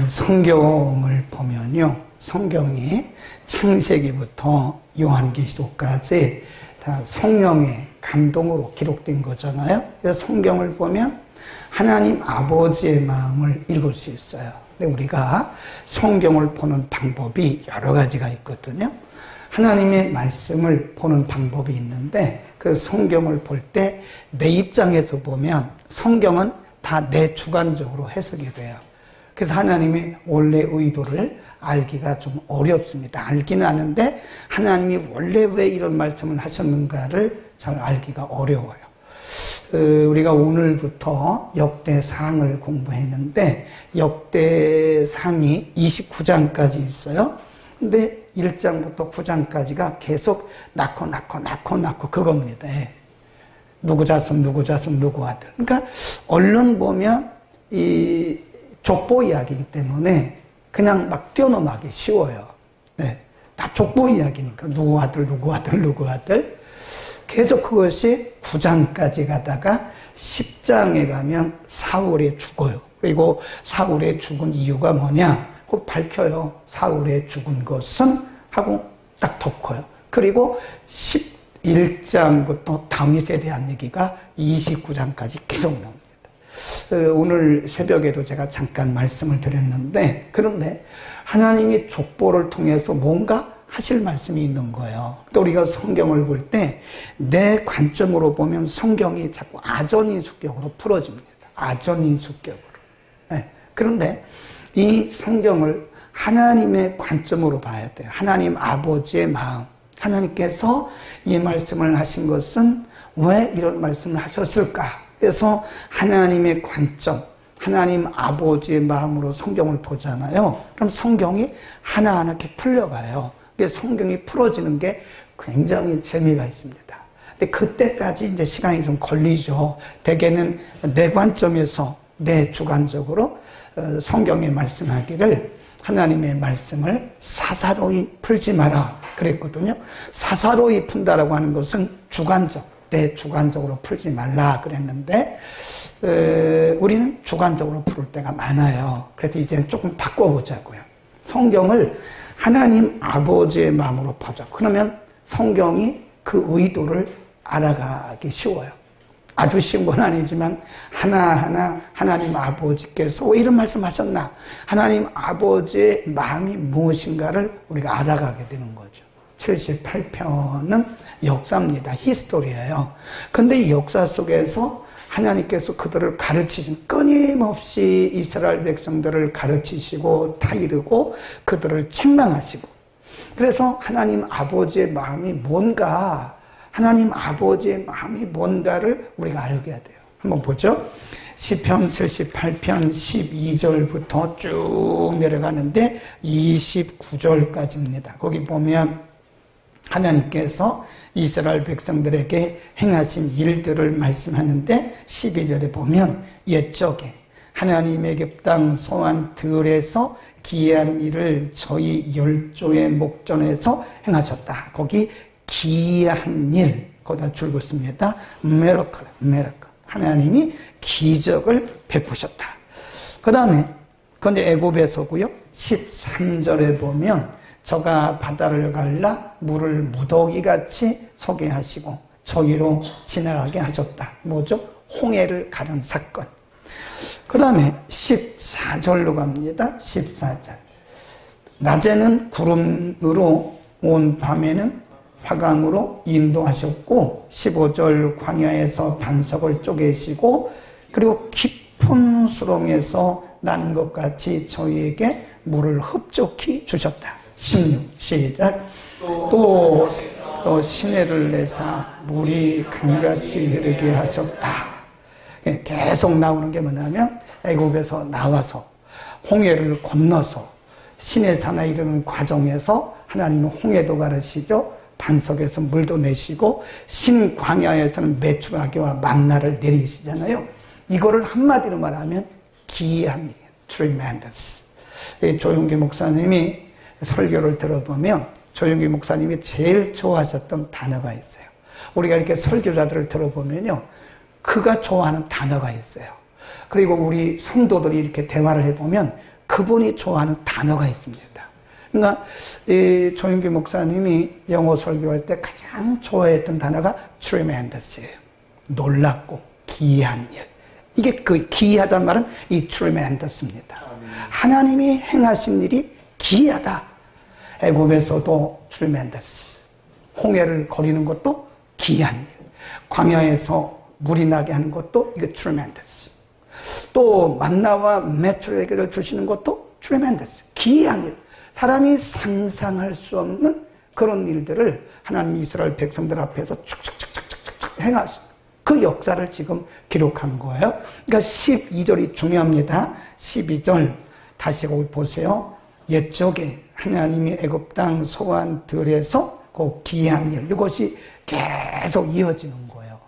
성경을 보면요, 성경이 창세기부터 요한계시록까지 다 성령의 감동으로 기록된 거잖아요. 그래서 성경을 보면 하나님 아버지의 마음을 읽을 수 있어요. 근데 우리가 성경을 보는 방법이 여러 가지가 있거든요. 하나님의 말씀을 보는 방법이 있는데, 그 성경을 볼 때 내 입장에서 보면 성경은 다 내 주관적으로 해석이 돼요. 그래서 하나님의 원래 의도를 알기가 좀 어렵습니다. 알기는 아는데 하나님이 원래 왜 이런 말씀을 하셨는가를 잘 알기가 어려워요. 우리가 오늘부터 역대상을 공부했는데 역대상이 29장까지 있어요. 근데 1장부터 9장까지가 계속 낳고 그겁니다. 누구 자손 누구 아들. 그러니까 얼른 보면 이 족보 이야기이기 때문에 그냥 막 뛰어넘어가기 쉬워요. 다 족보 이야기니까 누구 아들. 계속 그것이 9장까지 가다가 10장에 가면 사울이 죽어요. 그리고 사울의 죽은 이유가 뭐냐? 그거 밝혀요. 사울의 죽은 것은 하고 딱 덮어요. 그리고 11장부터 다윗에 대한 얘기가 29장까지 계속 나옵니다. 오늘 새벽에도 제가 잠깐 말씀을 드렸는데, 그런데 하나님이 족보를 통해서 뭔가 하실 말씀이 있는 거예요. 또 우리가 성경을 볼 때 내 관점으로 보면 성경이 자꾸 아전인수격으로 풀어집니다. 아전인수격으로. 그런데 이 성경을 하나님의 관점으로 봐야 돼요. 하나님 아버지의 마음. 하나님께서 이 말씀을 하신 것은 왜 이런 말씀을 하셨을까? 그래서 하나님의 관점, 하나님 아버지의 마음으로 성경을 보잖아요. 그럼 성경이 하나하나 이렇게 풀려가요. 성경이 풀어지는 게 굉장히 재미가 있습니다. 근데 그때까지 이제 시간이 좀 걸리죠. 대개는 내 관점에서 내 주관적으로 성경에 말씀하기를 하나님의 말씀을 사사로이 풀지 마라 그랬거든요. 사사로이 푼다라고 하는 것은 주관적, 내 주관적으로 풀지 말라 그랬는데 우리는 주관적으로 풀 때가 많아요. 그래서 이제 조금 바꿔보자고요. 성경을 하나님 아버지의 마음으로 보자. 그러면 성경이 그 의도를 알아가기 쉬워요. 아주 쉬운 건 아니지만 하나하나 하나님 아버지께서 왜 이런 말씀하셨나? 하나님 아버지의 마음이 무엇인가를 우리가 알아가게 되는 거죠. 78편은 역사입니다. 히스토리예요. 근데 이 역사 속에서 하나님께서 그들을 가르치신, 끊임없이 이스라엘 백성들을 가르치시고 타이르고 그들을 책망하시고, 그래서 하나님 아버지의 마음이 뭔가, 하나님 아버지의 마음이 뭔가를 우리가 알게 돼요. 한번 보죠. 시편 78편 12절부터 쭉 내려가는데 29절까지입니다. 거기 보면 하나님께서 이스라엘 백성들에게 행하신 일들을 말씀하는데 12절에 보면 옛적에 하나님의 땅 소환 들에서 기이한 일을 저희 열조의 목전에서 행하셨다. 거기 기이한 일, 거기다 줄고 있습니다. miracle. 하나님이 기적을 베푸셨다. 그 다음에 그런데 애굽에서고요. 13절에 보면 저가 바다를 갈라 물을 무더기같이 서게 하시고 저기로 지나가게 하셨다. 뭐죠? 홍해를 가른 사건. 그 다음에 14절로 갑니다. 14절. 낮에는 구름으로 온 밤에는 화강으로 인도하셨고 15절 광야에서 반석을 쪼개시고 그리고 깊은 수렁에서 나는 것 같이 저희에게 물을 흡족히 주셨다. 16 시작. 또 시내를 내사 물이 강같이 흐르게 하셨다. 계속 나오는 게 뭐냐면 애국에서 나와서 홍해를 건너서 시내산에 이르는 과정에서 하나님은 홍해도 가르시죠. 반석에서 물도 내시고 신광야에서는 메추라기와 만나를 내리시잖아요. 이거를 한마디로 말하면 기이한 일이에요. Tremendous. 조용기 목사님이 설교를 들어보면 조용기 목사님이 제일 좋아하셨던 단어가 있어요. 우리가 이렇게 설교자들을 들어보면요, 그가 좋아하는 단어가 있어요. 그리고 우리 성도들이 이렇게 대화를 해보면 그분이 좋아하는 단어가 있습니다. 그러니까 이 조윤기 목사님이 영어 설교할 때 가장 좋아했던 단어가 tremendous예요. 놀랍고 기이한 일. 이게 그 기이하다는 말은 이 tremendous입니다. 하나님이 행하신 일이 기이하다. 애굽에서도 tremendous. 홍해를 거리는 것도 기이한 일. 광야에서 물이 나게 하는 것도 이게 tremendous. 또 만나와 메추라기를 주시는 것도 tremendous. 기이한 일. 사람이 상상할 수 없는 그런 일들을 하나님 이스라엘 백성들 앞에서 축축축축축축 행하신 그 역사를 지금 기록한 거예요. 그러니까 12절이 중요합니다. 12절 다시 거기 보세요. 옛적에 하나님이 애굽 땅 소환들에서 그 기이한 일, 이것이 계속 이어지는 거예요.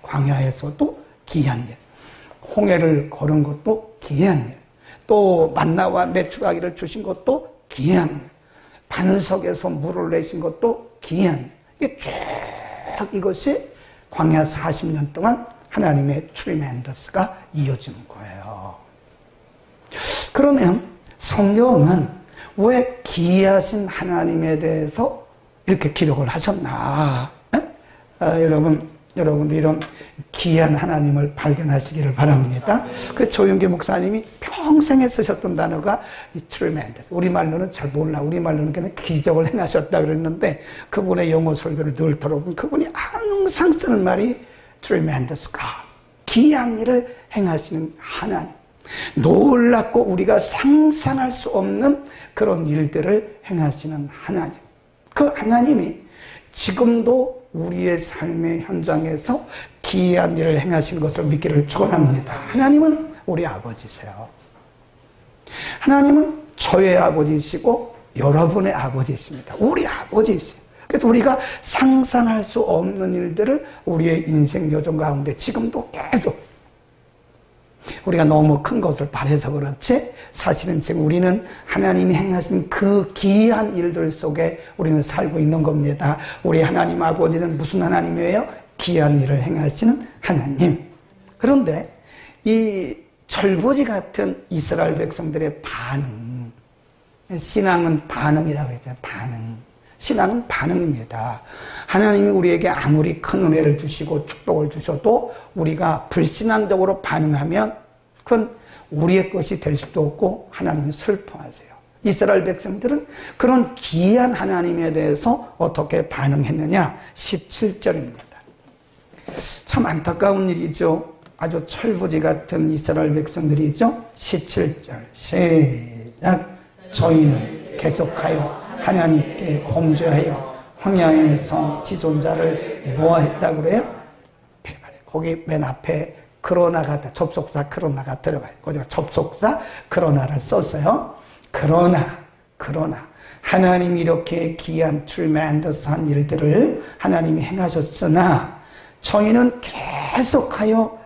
광야에서도 기이한 일, 홍해를 걸은 것도 기이한 일, 또 만나와 메추라기를 주신 것도 기이한 일, 반석에서 물을 내신 것도 기이한 일. 이게 쭉 이것이 광야 40년 동안 하나님의 트리멘더스가 이어지는 거예요. 그러면 성경은 왜 기이하신 하나님에 대해서 이렇게 기록을 하셨나? 여러분도 이런 기이한 하나님을 발견하시기를 바랍니다. 그 조윤기 목사님이 평생에 쓰셨던 단어가 이 tremendous. 우리말로는 잘 몰라. 우리말로는 그냥 기적을 행하셨다 그랬는데 그분의 영어 설교를 늘 들어보면 그분이 항상 쓰는 말이 tremendous God. 기이한 일을 행하시는 하나님. 놀랍고 우리가 상상할 수 없는 그런 일들을 행하시는 하나님. 그 하나님이 지금도 우리의 삶의 현장에서 기이한 일을 행하시는 것을 믿기를 축원합니다. 하나님은 우리 아버지세요. 하나님은 저의 아버지이시고 여러분의 아버지이십니다. 우리 아버지이세요. 그래서 우리가 상상할 수 없는 일들을 우리의 인생 여정 가운데 지금도 계속 우리가 너무 큰 것을 바라서 그렇지 사실은 지금 우리는 하나님이 행하신 그 기이한 일들 속에 우리는 살고 있는 겁니다. 우리 하나님 아버지는 무슨 하나님이에요? 기이한 일을 행하시는 하나님. 그런데 이 철부지 같은 이스라엘 백성들의 반응, 신앙은 반응이라고 그랬잖아요. 반응. 신앙은 반응입니다. 하나님이 우리에게 아무리 큰 은혜를 주시고 축복을 주셔도 우리가 불신앙적으로 반응하면 그건 우리의 것이 될 수도 없고 하나님이 슬퍼하세요. 이스라엘 백성들은 그런 기이한 하나님에 대해서 어떻게 반응했느냐? 17절입니다. 참 안타까운 일이죠. 아주 철부지 같은 이스라엘 백성들이죠. 17절 시작. 저희는 계속하여 하나님께 범죄하여 황야에서 지존자를 모아했다고 그래요? 거기 맨 앞에 그러나가 접속사 그러나가 들어가요. 거기서 접속사 그러나를 썼어요. 그러나 하나님이 이렇게 기이한 트리멘더스한 일들을 하나님이 행하셨으나 저희는 계속하여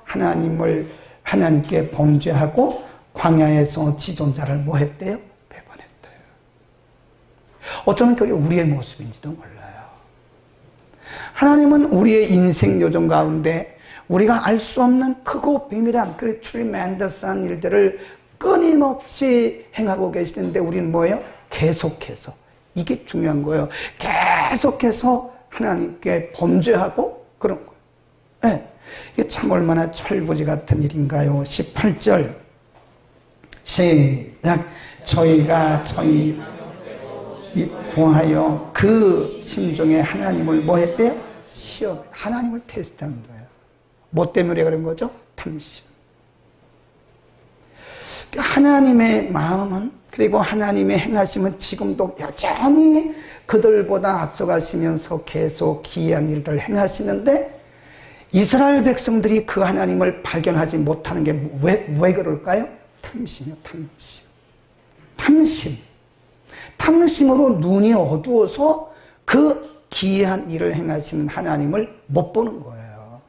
하나님께 범죄하고 광야에서 지존자를 모했대요. 어쩌면 그게 우리의 모습인지도 몰라요. 하나님은 우리의 인생 요정 가운데 우리가 알 수 없는 크고 비밀한 그 트리멘더스한 일들을 끊임없이 행하고 계시는데 우리는 뭐예요? 계속해서. 이게 중요한 거예요. 계속해서 하나님께 범죄하고 그런 거예요. 네. 이게 참 얼마나 철부지 같은 일인가요? 18절 시작. 저희가 저희 구하여 그 심중에 하나님을 뭐 했대요? 시험. 하나님을 테스트하는 거예요. 뭐 때문에 그런 거죠? 탐심. 하나님의 마음은 그리고 하나님의 행하심은 지금도 여전히 그들보다 앞서가시면서 계속 기이한 일들을 행하시는데 이스라엘 백성들이 그 하나님을 발견하지 못하는 게 왜 그럴까요? 탐심이요. 탐심. 탐심으로 눈이 어두워서 그 기이한 일을 행하시는 하나님을 못 보는 거예요.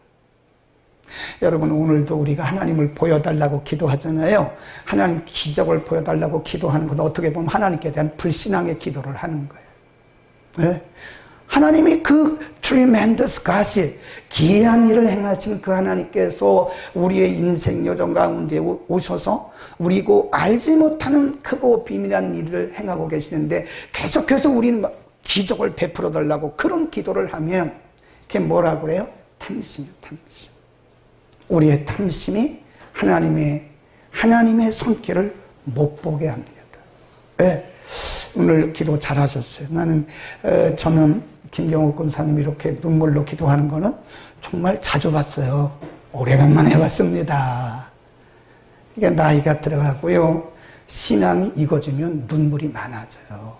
여러분 오늘도 우리가 하나님을 보여달라고 기도하잖아요. 하나님 기적을 보여달라고 기도하는 건 어떻게 보면 하나님께 대한 불신앙의 기도를 하는 거예요. 네? 하나님이 그 tremendous God이 기이한 일을 행하신 그 하나님께서 우리의 인생 여정 가운데 오셔서 우리고 알지 못하는 크고 비밀한 일을 행하고 계시는데 계속해서 우리는 기적을 베풀어 달라고 그런 기도를 하면 그게 뭐라고 그래요? 탐심이요, 탐심. 우리의 탐심이 하나님의 손길을 못 보게 합니다. 네. 오늘 기도 잘하셨어요. 저는 김경옥 권사님이 이렇게 눈물로 기도하는 거는 정말 자주 봤어요. 오래간만에 봤습니다. 그러니까 나이가 들어가고요. 신앙이 익어지면 눈물이 많아져요.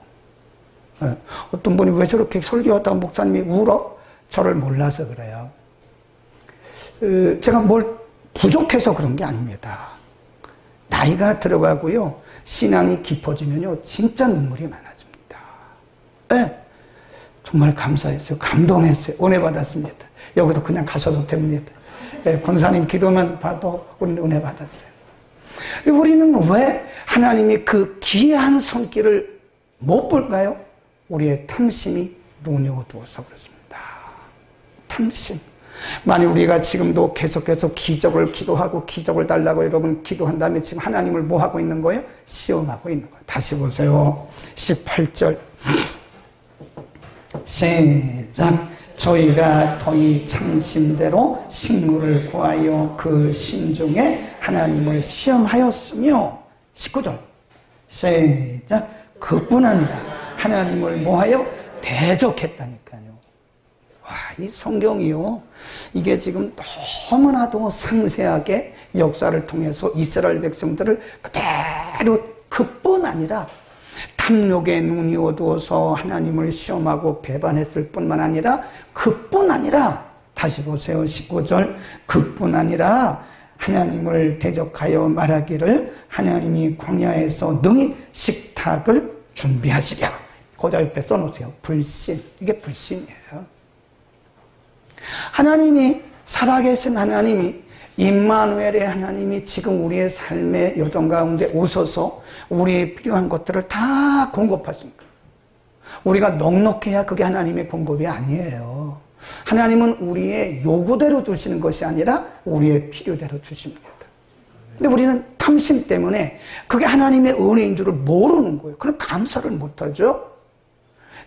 네. 어떤 분이 왜 저렇게 설교하다가 목사님이 울어? 저를 몰라서 그래요. 제가 뭘 부족해서 그런 게 아닙니다. 나이가 들어가고요. 신앙이 깊어지면요. 진짜 눈물이 많아집니다. 네. 정말 감사했어요. 감동했어요. 은혜 받았습니다. 여기도 그냥 가셔도 됩니다. 네. 권사님 기도만 봐도 우리는 은혜 받았어요. 우리는 왜 하나님이 그 귀한 손길을 못 볼까요? 우리의 탐심이 눈여겨두어서 그렇습니다. 탐심. 만약 우리가 지금도 계속해서 기적을 기도하고 기적을 달라고 여러분 기도한 다음에 지금 하나님을 뭐 하고 있는 거예요? 시험하고 있는 거예요. 다시 보세요. 18절 시작. 저희가 더이 참심대로 식물을 구하여 그 심중에 하나님을 시험하였으며 19절 시작. 그뿐 아니라 하나님을 뭐하여 대적했다니까요. 와, 이 성경이요. 이게 지금 너무나도 상세하게 역사를 통해서 이스라엘 백성들을 그대로 그뿐 아니라 탐욕에 눈이 어두워서 하나님을 시험하고 배반했을 뿐만 아니라 그뿐 아니라 다시 보세요. 19절 그뿐 아니라 하나님을 대적하여 말하기를 하나님이 광야에서 능히 식탁을 준비하시랴. 거기다 옆에 써놓으세요. 불신. 이게 불신이에요. 하나님이 살아계신 하나님이 임마누엘의 하나님이 지금 우리의 삶의 여정 가운데 오셔서 우리의 필요한 것들을 다 공급하십니다. 우리가 넉넉해야 그게 하나님의 공급이 아니에요. 하나님은 우리의 요구대로 주시는 것이 아니라 우리의 필요대로 주십니다. 근데 우리는 탐심 때문에 그게 하나님의 은혜인 줄을 모르는 거예요. 그럼 감사를 못하죠.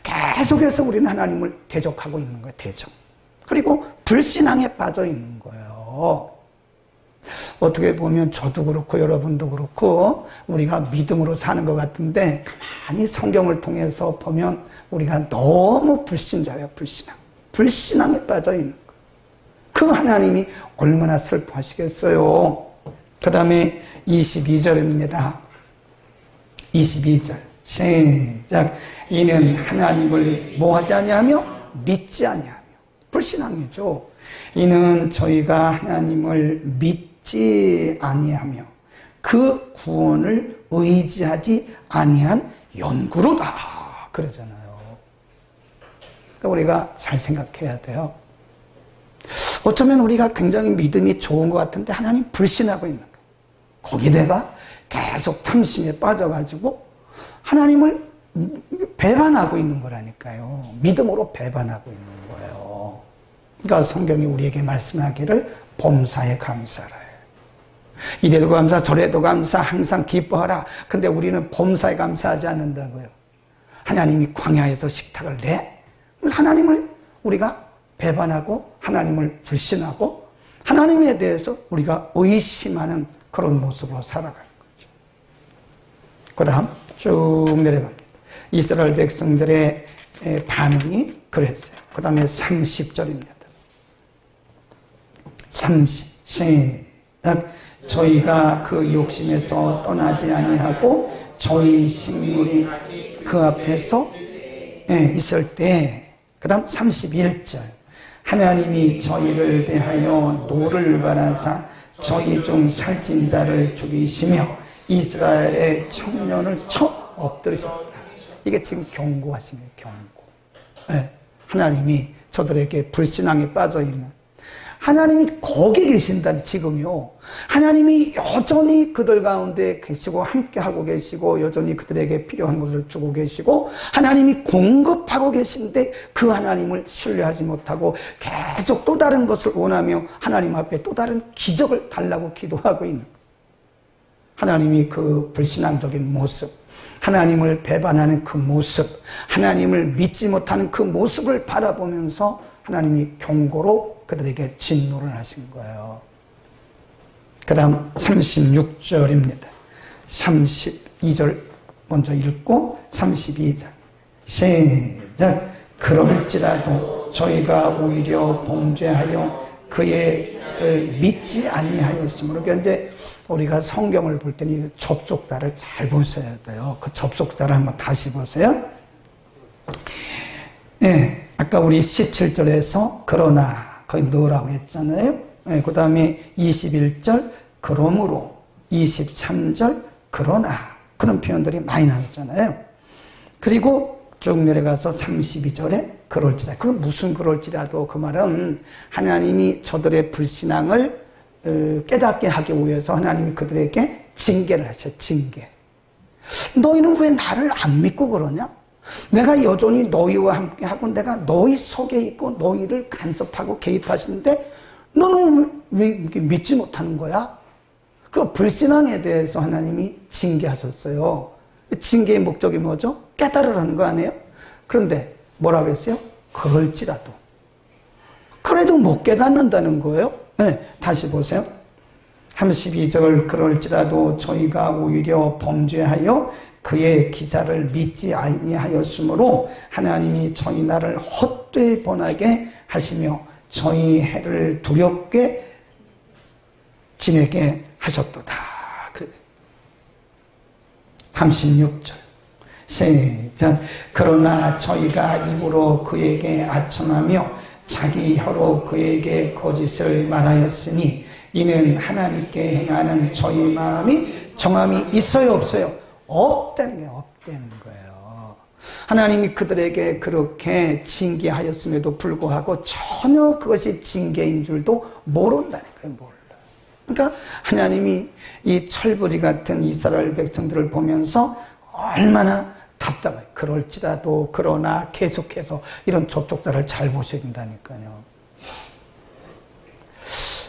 계속해서 우리는 하나님을 대적하고 있는 거예요. 대적. 그리고 불신앙에 빠져 있는 거예요. 어떻게 보면 저도 그렇고 여러분도 그렇고 우리가 믿음으로 사는 것 같은데 가만히 성경을 통해서 보면 우리가 너무 불신자예요. 불신앙에 빠져 있는 거예요. 그 하나님이 얼마나 슬퍼하시겠어요. 그 다음에 22절입니다. 22절 시작. 이는 하나님을 뭐하지 아니하며 믿지 아니하며. 불신앙이죠. 이는 저희가 하나님을 믿지 아니하며 그 구원을 의지하지 아니한 연구로다. 그러잖아요. 그러니까 우리가 잘 생각해야 돼요. 어쩌면 우리가 굉장히 믿음이 좋은 것 같은데 하나님 불신하고 있는 거예요. 거기다가 계속 탐심에 빠져가지고 하나님을 배반하고 있는 거라니까요. 믿음으로 배반하고 있는 거예요. 그러니까 성경이 우리에게 말씀하기를 범사에 감사라. 이래도 감사 저래도 감사 항상 기뻐하라. 근데 우리는 범사에 감사하지 않는다고요. 하나님이 광야에서 식탁을 내? 하나님을 우리가 배반하고 하나님을 불신하고 하나님에 대해서 우리가 의심하는 그런 모습으로 살아가는 거죠. 그 다음 쭉 내려갑니다. 이스라엘 백성들의 반응이 그랬어요. 그 다음에 30절입니다. 30 시작. 저희가 그 욕심에서 떠나지 아니하고 저희 식물이 그 앞에서 있을 때, 그 다음 31절. 하나님이 저희를 대하여 노를 바라사 저희 중 살찐 자를 죽이시며 이스라엘의 청년을 쳐 엎드리셨다. 이게 지금 경고하신 거예요. 경고. 하나님이 저들에게 불신앙에 빠져있는 하나님이 거기 계신다니 지금요. 하나님이 여전히 그들 가운데 계시고 함께하고 계시고 여전히 그들에게 필요한 것을 주고 계시고 하나님이 공급하고 계신데 그 하나님을 신뢰하지 못하고 계속 또 다른 것을 원하며 하나님 앞에 또 다른 기적을 달라고 기도하고 있는 하나님이 그 불신앙적인 모습, 하나님을 배반하는 그 모습, 하나님을 믿지 못하는 그 모습을 바라보면서 하나님이 경고로 그들에게 진노를 하신 거예요. 그 다음 36절입니다. 32절 먼저 읽고 32절 시작. 그럴지라도 저희가 오히려 범죄하여 그의 믿지 아니하였으므로. 그런데 우리가 성경을 볼 때는 접속사를 잘 보셔야 돼요. 그 접속사를 한번 다시 보세요. 네, 아까 우리 17절에서 그러나 거기 넣으라고 했잖아요. 네, 그 다음에 21절 그러므로, 23절 그러나, 그런 표현들이 많이 나왔잖아요. 그리고 쭉 내려가서 32절에 그럴지라도. 그건 무슨 그럴지라도, 그 말은 하나님이 저들의 불신앙을 깨닫게 하기 위해서 하나님이 그들에게 징계를 하셔요. 징계. 너희는 왜 나를 안 믿고 그러냐? 내가 여전히 너희와 함께하고 내가 너희 속에 있고 너희를 간섭하고 개입하시는데 너는 왜 믿지 못하는 거야? 그 불신앙에 대해서 하나님이 징계하셨어요. 징계의 목적이 뭐죠? 깨달으라는 거 아니에요? 그런데 뭐라고 했어요? 그럴지라도. 그래도 못 깨닫는다는 거예요. 네, 다시 보세요. 32절 그럴지라도 저희가 오히려 범죄하여 그의 기사를 믿지 아니하였으므로 하나님이 저희 나를 헛되이 번하게 하시며 저희 해를 두렵게 지내게 하셨도다. 36절 시작. 그러나 저희가 입으로 그에게 아첨하며 자기 혀로 그에게 거짓을 말하였으니 이는 하나님께 행하는 저희 마음이 정함이 있어요, 없어요? 없다는 게 없다는 거예요. 하나님이 그들에게 그렇게 징계하였음에도 불구하고 전혀 그것이 징계인 줄도 모른다는 거예요. 몰라. 그러니까 하나님이 이 철부지 같은 이스라엘 백성들을 보면서 얼마나 답답해요. 그럴지라도, 그러나, 계속해서 이런 접속사를 잘 보셔야 된다니까요.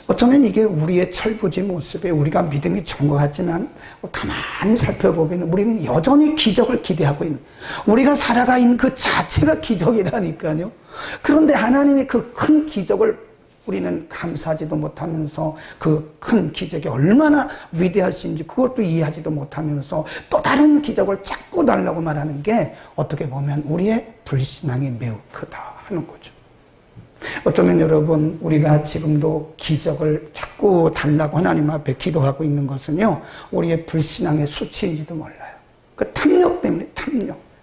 어쩌면 이게 우리의 철부지 모습에 우리가 믿음이 좋은 것 같지만 가만히 살펴보면 우리는 여전히 기적을 기대하고 있는, 우리가 살아가 있는 그 자체가 기적이라니까요. 그런데 하나님의 그 큰 기적을 우리는 감사하지도 못하면서 그 큰 기적이 얼마나 위대하신지 그것도 이해하지도 못하면서 또 다른 기적을 자꾸 달라고 말하는 게 어떻게 보면 우리의 불신앙이 매우 크다 하는 거죠. 어쩌면 여러분 우리가 지금도 기적을 자꾸 달라고 하나님 앞에 기도하고 있는 것은요 우리의 불신앙의 수치인지도 몰라요. 그 탐욕 때문에,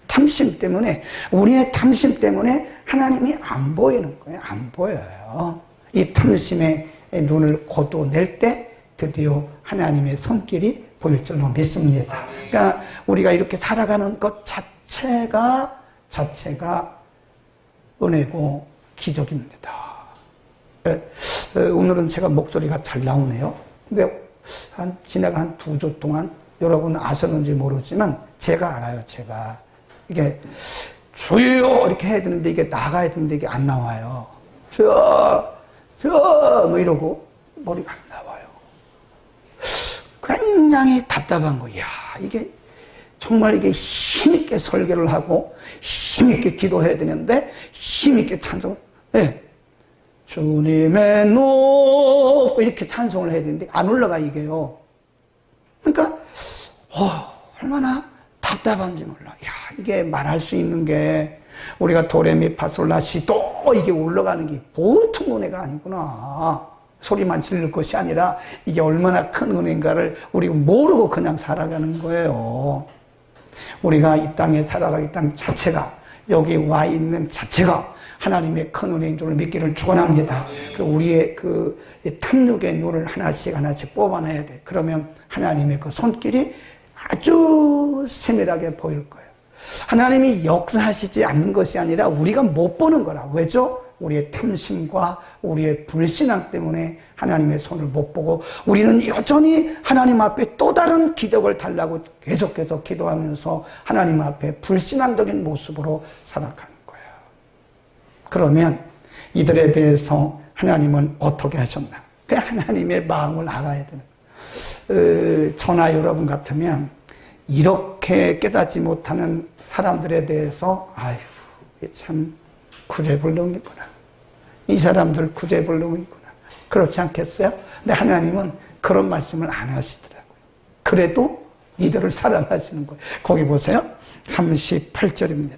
탐심 때문에, 우리의 탐심 때문에 하나님이 안 보이는 거예요. 안 보여요. 이 탐심의 눈을 거둬낼 때 드디어 하나님의 손길이 보일 줄로 믿습니다. 그러니까 우리가 이렇게 살아가는 것 자체가 은혜고 기적입니다. 오늘은 제가 목소리가 잘 나오네요. 근데 지나가 한 2주 동안 여러분 아셨는지 모르지만 제가 알아요. 제가 이게 주여 이렇게 해야 되는데 이게 나가야 되는데 이게 안 나와요. 뭐 이러고 머리가 안 나와요. 굉장히 답답한 거야. 이게 정말 이게 힘있게 설교를 하고 힘있게 기도해야 되는데 힘있게 찬송, 네. 주님의 높 이렇게 찬송을 해야 되는데 안 올라가 이게요. 그러니까 얼마나 답답한지 몰라. 야, 이게 말할 수 있는 게 우리가 도레미파솔라시도 이게 올라가는 게 보통 은혜가 아니구나. 소리만 지를 것이 아니라 이게 얼마나 큰 은혜인가를 우리가 모르고 그냥 살아가는 거예요. 우리가 이 땅에 살아가기 땅 자체가, 여기 와 있는 자체가 하나님의 큰 은혜인 줄 믿기를 축원합니다. 우리의 그 탐욕의 눈을 하나씩 뽑아내야 돼. 그러면 하나님의 그 손길이 아주 세밀하게 보일 거예요. 하나님이 역사하시지 않는 것이 아니라 우리가 못 보는 거라. 왜죠? 우리의 탐심과 우리의 불신앙 때문에 하나님의 손을 못 보고 우리는 여전히 하나님 앞에 또 다른 기적을 달라고 계속해서 기도하면서 하나님 앞에 불신앙적인 모습으로 살아가는 거예요. 그러면 이들에 대해서 하나님은 어떻게 하셨나? 그 하나님의 마음을 알아야 되는 거예요. 저나 여러분 같으면 이렇게 깨닫지 못하는 사람들에 대해서 아휴 참 구제불능이구나. 이 사람들 구제불능이구나. 그렇지 않겠어요? 근데 하나님은 그런 말씀을 안 하시더라고요. 그래도 이들을 사랑하시는 거예요. 거기 보세요. 38절입니다.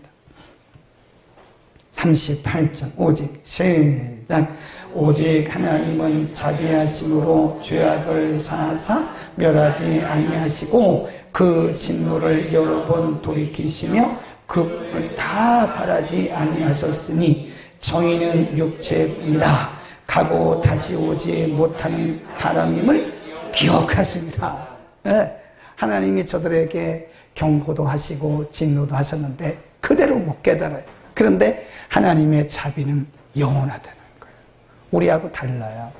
38절 오직 시작. 오직 하나님은 자비하심으로 죄악을 사하사 멸하지 아니하시고 그 진노를 여러 번 돌이키시며 급을 다 바라지 아니하셨으니 정의는 육체뿐이라 가고 다시 오지 못하는 사람임을 기억하십니다. 네, 하나님이 저들에게 경고도 하시고 진노도 하셨는데 그대로 못 깨달아요. 그런데 하나님의 자비는 영원하다는 거예요. 우리하고 달라요.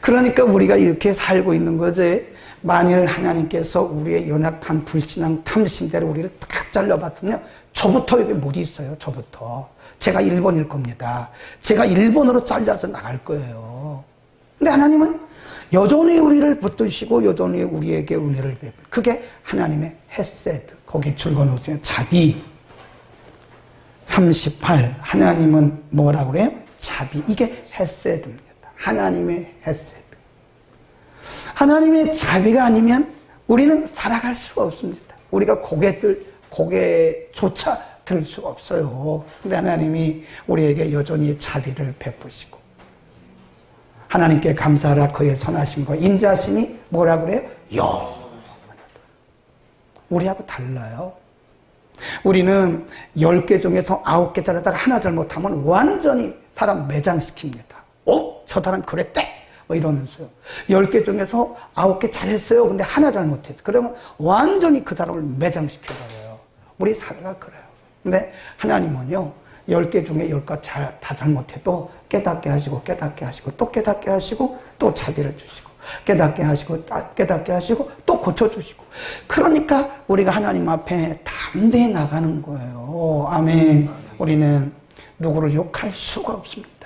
그러니까 우리가 이렇게 살고 있는 거지. 만일 하나님께서 우리의 연약한 불신앙 탐심대로 우리를 딱 잘라봤으면 저부터 여기 못 있어요. 저부터. 제가 1번일 겁니다. 제가 1번으로 잘려서 나갈 거예요. 근데 하나님은 여전히 우리를 붙드시고 여전히 우리에게 은혜를 베풀어요. 그게 하나님의 헤세드. 거기 줄거놓으세요. 자비. 38. 하나님은 뭐라고 그래요? 자비. 이게 헤세드입니다. 하나님의 헤세드. 하나님의 자비가 아니면 우리는 살아갈 수가 없습니다. 우리가 고개조차 들 수가 없어요. 근데 하나님이 우리에게 여전히 자비를 베푸시고 하나님께 감사하라. 그의 선하심과 인자하심이 뭐라 그래요? 영원하다. 우리하고 달라요. 우리는 10개 중에서 9개 잘하다가 하나 잘못하면 완전히 사람 매장시킵니다. 저 사람 그랬대? 뭐 이러면서요. 10개 중에서 9개 잘했어요. 근데 하나 잘못했어. 그러면 완전히 그 사람을 매장시켜버려요. 우리 사회가 그래요. 근데 하나님은요, 10개 중에 10개 다 잘못해도 깨닫게 하시고, 깨닫게 하시고, 또 깨닫게 하시고, 또 자비를 주시고, 깨닫게 하시고, 또 고쳐주시고. 그러니까 우리가 하나님 앞에 담대히 나가는 거예요. 아멘. 우리는 누구를 욕할 수가 없습니다.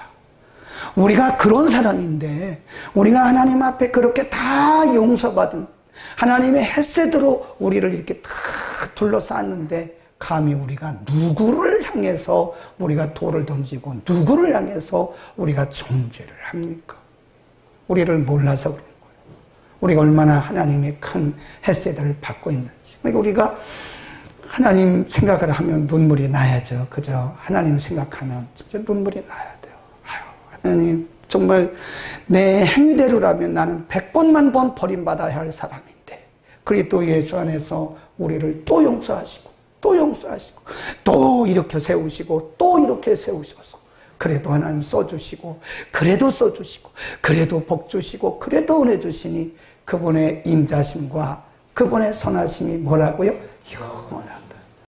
우리가 그런 사람인데 우리가 하나님 앞에 그렇게 다 용서받은 하나님의 헤세드로 우리를 이렇게 다 둘러쌌는데 감히 우리가 누구를 향해서 우리가 돌을 던지고 누구를 향해서 우리가 정죄를 합니까? 우리를 몰라서 그런 거예요. 우리가 얼마나 하나님의 큰 헤세드를 받고 있는지. 그러니까 우리가 하나님 생각을 하면 눈물이 나야죠. 그죠? 하나님 생각하면 진짜 눈물이 나야 돼요. 하나님, 정말 내 행위대로라면 나는 100번만 번 버림받아야 할 사람인데 그리스도 예수 안에서 우리를 또 용서하시고 또 용서하시고 또 이렇게 세우시고 또 이렇게 세우셔서 그래도 하나님 써주시고 그래도 써주시고 그래도 복 주시고 그래도 은혜 주시니 그분의 인자심과 그분의 선하심이 뭐라고요? 영원합니다.